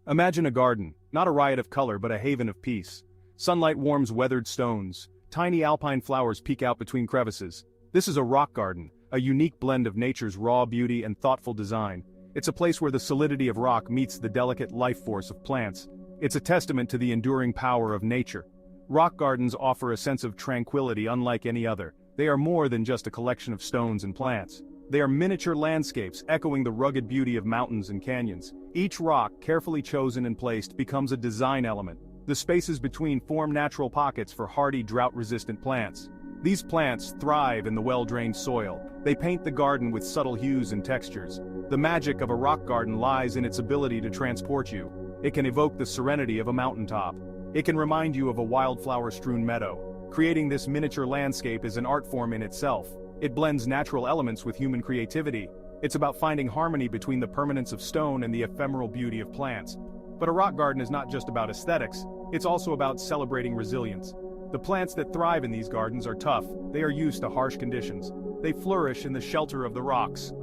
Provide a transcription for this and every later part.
Imagine a garden, not a riot of color but a haven of peace. Sunlight warms weathered stones. Tiny alpine flowers peek out between crevices. This is a rock garden, a unique blend of nature's raw beauty and thoughtful design. It's a place where the solidity of rock meets the delicate life force of plants. It's a testament to the enduring power of nature. Rock gardens offer a sense of tranquility unlike any other. They are more than just a collection of stones and plants. They are miniature landscapes echoing the rugged beauty of mountains and canyons. Each rock, carefully chosen and placed, becomes a design element. The spaces between form natural pockets for hardy drought-resistant plants. These plants thrive in the well-drained soil. They paint the garden with subtle hues and textures. The magic of a rock garden lies in its ability to transport you. It can evoke the serenity of a mountaintop. It can remind you of a wildflower-strewn meadow. Creating this miniature landscape is an art form in itself. It blends natural elements with human creativity. It's about finding harmony between the permanence of stone and the ephemeral beauty of plants. But a rock garden is not just about aesthetics, it's also about celebrating resilience. The plants that thrive in these gardens are tough. They are used to harsh conditions. They flourish in the shelter of the rocks.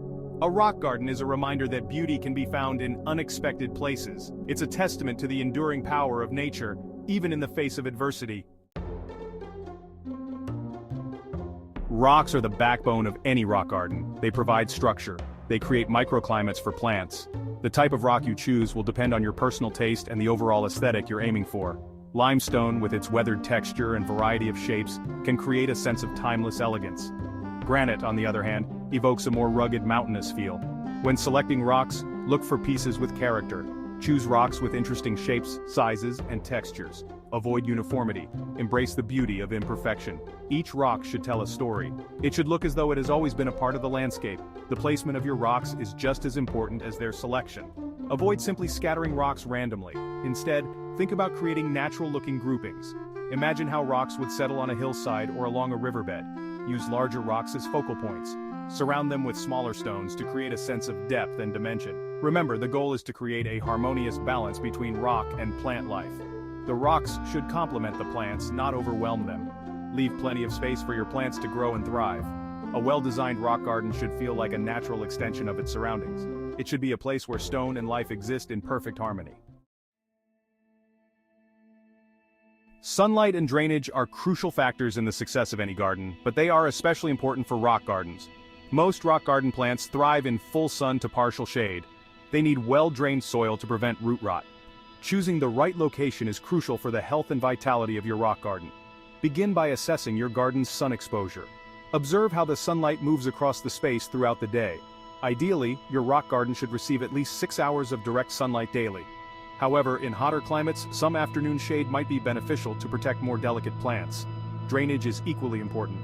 A rock garden is a reminder that beauty can be found in unexpected places. It's a testament to the enduring power of nature, even in the face of adversity. Rocks are the backbone of any rock garden. They provide structure. They create microclimates for plants. The type of rock you choose will depend on your personal taste and the overall aesthetic you're aiming for. Limestone, with its weathered texture and variety of shapes, can create a sense of timeless elegance. Granite, on the other hand, evokes a more rugged mountainous feel. When selecting rocks, look for pieces with character. Choose rocks with interesting shapes, sizes, and textures. Avoid uniformity. Embrace the beauty of imperfection. Each rock should tell a story. It should look as though it has always been a part of the landscape. The placement of your rocks is just as important as their selection. Avoid simply scattering rocks randomly. Instead, think about creating natural-looking groupings. Imagine how rocks would settle on a hillside or along a riverbed. Use larger rocks as focal points. Surround them with smaller stones to create a sense of depth and dimension. Remember, the goal is to create a harmonious balance between rock and plant life. The rocks should complement the plants, not overwhelm them. Leave plenty of space for your plants to grow and thrive. A well-designed rock garden should feel like a natural extension of its surroundings. It should be a place where stone and life exist in perfect harmony. Sunlight and drainage are crucial factors in the success of any garden, but they are especially important for rock gardens. Most rock garden plants thrive in full sun to partial shade. They need well-drained soil to prevent root rot. Choosing the right location is crucial for the health and vitality of your rock garden. Begin by assessing your garden's sun exposure. Observe how the sunlight moves across the space throughout the day. Ideally, your rock garden should receive at least 6 hours of direct sunlight daily. However, in hotter climates, some afternoon shade might be beneficial to protect more delicate plants. Drainage is equally important.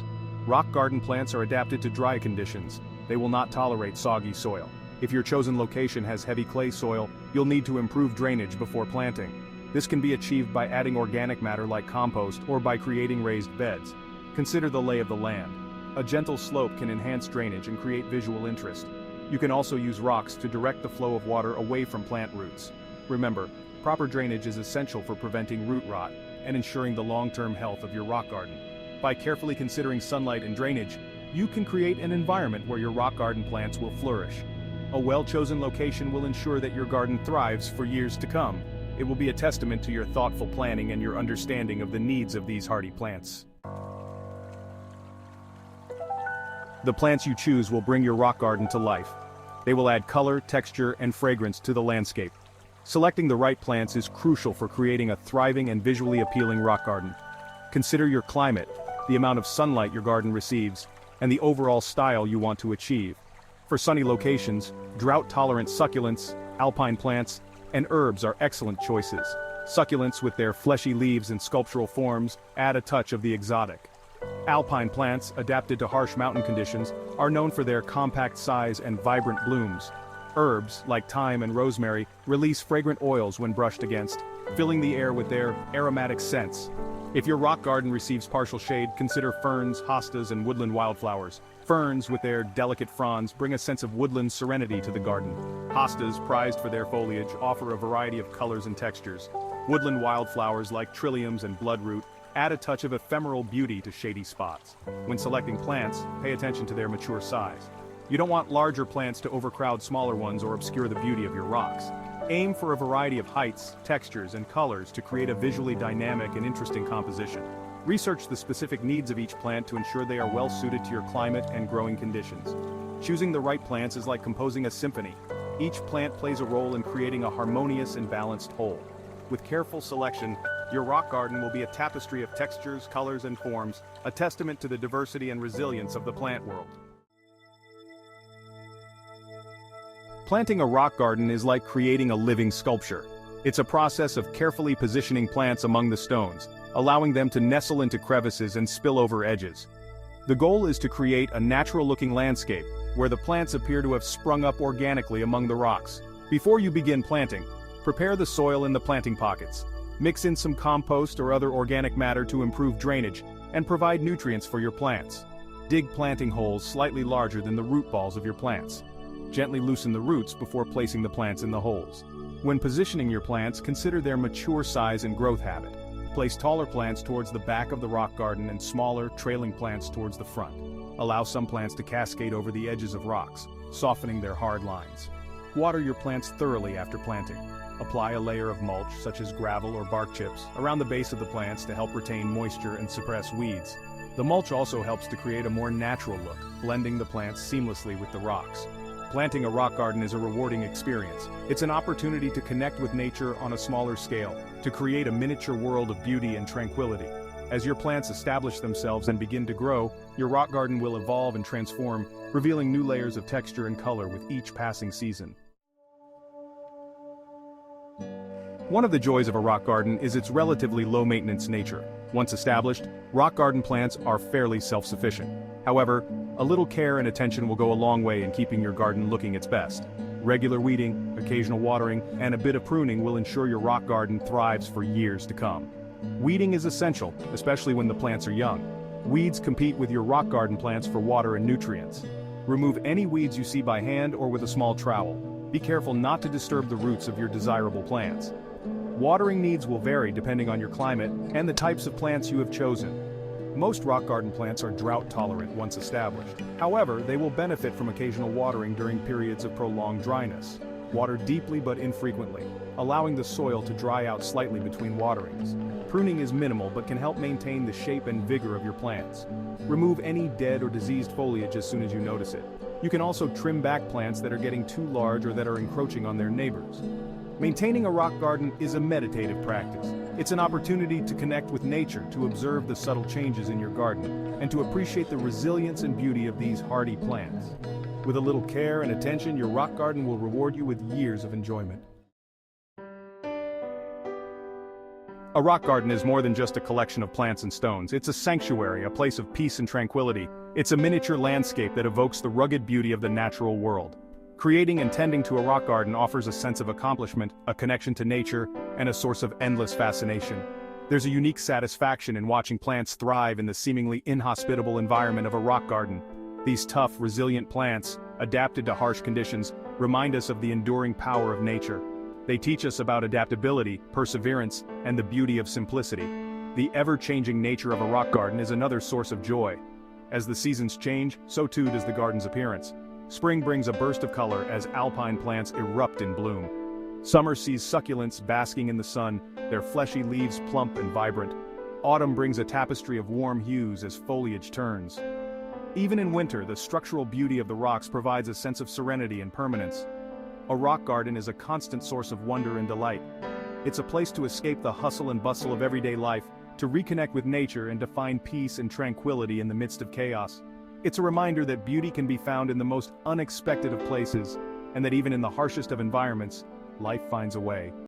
Rock garden plants are adapted to dry conditions. They will not tolerate soggy soil. If your chosen location has heavy clay soil, you'll need to improve drainage before planting. This can be achieved by adding organic matter like compost or by creating raised beds. Consider the lay of the land. A gentle slope can enhance drainage and create visual interest. You can also use rocks to direct the flow of water away from plant roots. Remember, proper drainage is essential for preventing root rot and ensuring the long-term health of your rock garden. By carefully considering sunlight and drainage, you can create an environment where your rock garden plants will flourish. A well-chosen location will ensure that your garden thrives for years to come. It will be a testament to your thoughtful planning and your understanding of the needs of these hardy plants. The plants you choose will bring your rock garden to life. They will add color, texture, and fragrance to the landscape. Selecting the right plants is crucial for creating a thriving and visually appealing rock garden. Consider your climate, the amount of sunlight your garden receives, and the overall style you want to achieve. For sunny locations, drought-tolerant succulents, alpine plants, and herbs are excellent choices. Succulents with their fleshy leaves and sculptural forms add a touch of the exotic. Alpine plants, adapted to harsh mountain conditions, are known for their compact size and vibrant blooms. Herbs, like thyme and rosemary, release fragrant oils when brushed against, filling the air with their aromatic scents. If your rock garden receives partial shade, consider ferns, hostas, and woodland wildflowers. Ferns, with their delicate fronds, bring a sense of woodland serenity to the garden. Hostas, prized for their foliage, offer a variety of colors and textures. Woodland wildflowers like trilliums and bloodroot add a touch of ephemeral beauty to shady spots. When selecting plants, pay attention to their mature size. You don't want larger plants to overcrowd smaller ones or obscure the beauty of your rocks. Aim for a variety of heights, textures, and colors to create a visually dynamic and interesting composition. Research the specific needs of each plant to ensure they are well suited to your climate and growing conditions. Choosing the right plants is like composing a symphony. Each plant plays a role in creating a harmonious and balanced whole. With careful selection, your rock garden will be a tapestry of textures, colors, and forms, a testament to the diversity and resilience of the plant world. Planting a rock garden is like creating a living sculpture. It's a process of carefully positioning plants among the stones, allowing them to nestle into crevices and spill over edges. The goal is to create a natural-looking landscape, where the plants appear to have sprung up organically among the rocks. Before you begin planting, prepare the soil in the planting pockets. Mix in some compost or other organic matter to improve drainage, and provide nutrients for your plants. Dig planting holes slightly larger than the root balls of your plants. Gently loosen the roots before placing the plants in the holes. When positioning your plants, consider their mature size and growth habit. Place taller plants towards the back of the rock garden and smaller, trailing plants towards the front. Allow some plants to cascade over the edges of rocks, softening their hard lines. Water your plants thoroughly after planting. Apply a layer of mulch, such as gravel or bark chips, around the base of the plants to help retain moisture and suppress weeds. The mulch also helps to create a more natural look, blending the plants seamlessly with the rocks. Planting a rock garden is a rewarding experience. It's an opportunity to connect with nature on a smaller scale, to create a miniature world of beauty and tranquility. As your plants establish themselves and begin to grow, your rock garden will evolve and transform, revealing new layers of texture and color with each passing season. One of the joys of a rock garden is its relatively low-maintenance nature. Once established, rock garden plants are fairly self-sufficient. However, a little care and attention will go a long way in keeping your garden looking its best. Regular weeding, occasional watering, and a bit of pruning will ensure your rock garden thrives for years to come. Weeding is essential, especially when the plants are young. Weeds compete with your rock garden plants for water and nutrients. Remove any weeds you see by hand or with a small trowel. Be careful not to disturb the roots of your desirable plants. Watering needs will vary depending on your climate and the types of plants you have chosen. Most rock garden plants are drought tolerant once established. However, they will benefit from occasional watering during periods of prolonged dryness. Water deeply but infrequently, allowing the soil to dry out slightly between waterings. Pruning is minimal but can help maintain the shape and vigor of your plants. Remove any dead or diseased foliage as soon as you notice it. You can also trim back plants that are getting too large or that are encroaching on their neighbors. Maintaining a rock garden is a meditative practice. It's an opportunity to connect with nature, to observe the subtle changes in your garden, and to appreciate the resilience and beauty of these hardy plants. With a little care and attention, your rock garden will reward you with years of enjoyment. A rock garden is more than just a collection of plants and stones. It's a sanctuary, a place of peace and tranquility. It's a miniature landscape that evokes the rugged beauty of the natural world. Creating and tending to a rock garden offers a sense of accomplishment, a connection to nature, and a source of endless fascination. There's a unique satisfaction in watching plants thrive in the seemingly inhospitable environment of a rock garden. These tough, resilient plants, adapted to harsh conditions, remind us of the enduring power of nature. They teach us about adaptability, perseverance, and the beauty of simplicity. The ever-changing nature of a rock garden is another source of joy. As the seasons change, so too does the garden's appearance. Spring brings a burst of color as alpine plants erupt in bloom. Summer sees succulents basking in the sun, their fleshy leaves plump and vibrant. Autumn brings a tapestry of warm hues as foliage turns. Even in winter, the structural beauty of the rocks provides a sense of serenity and permanence. A rock garden is a constant source of wonder and delight. It's a place to escape the hustle and bustle of everyday life, to reconnect with nature and to find peace and tranquility in the midst of chaos. It's a reminder that beauty can be found in the most unexpected of places, and that even in the harshest of environments, life finds a way.